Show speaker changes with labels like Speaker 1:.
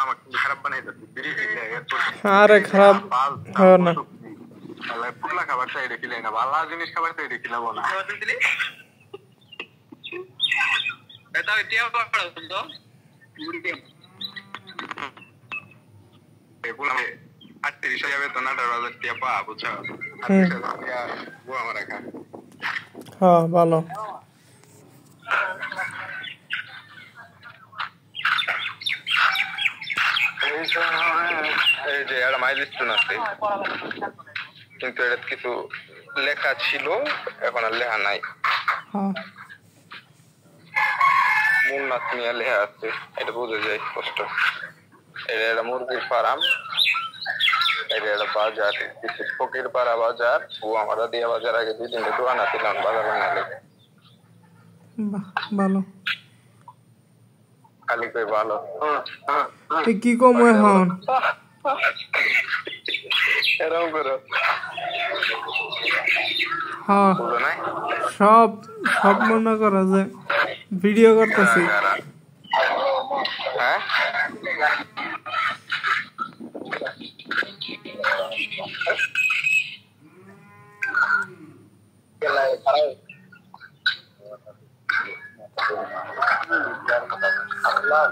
Speaker 1: আমাকে খারাপ বানাই দিতে বিড়ি খেলে
Speaker 2: আরে খারাপ হয় না
Speaker 1: আল্লাহ পুলা খাবার চাই দেখিলে না ভালো জিনিস খাবার চাই দেখিলাম না এটা এটিয়া পড়া তো মুড়ি এগুলা 38 যাবে তো না 18000 টাকা পা বুঝছো 38 টাকা গো আমার রাখা
Speaker 2: হ্যাঁ ভালো
Speaker 1: এই যে আর মাইলস্টোন আছে কিন্তু এর কিছু লেখা ছিল এখন আর লেখা নাই
Speaker 2: হ্যাঁ
Speaker 1: মূল নাচ নিয়ে লেখা আছে এটা বোঝা যায় স্পষ্ট এটা মুরগির ফার্ম এটা বাজার ফকির পাড়া বাজার ও আমরা দিয়া বাজার আগে 2-3 দোকান আছিল বাজার বানালে
Speaker 2: ভালো
Speaker 1: খালি কই ভালো
Speaker 2: কি কম এখন
Speaker 1: এরকম করো
Speaker 2: হ্যাঁ সব সব মনে করা যায় ভিডিও করতেছি
Speaker 1: হ্যাঁ Allah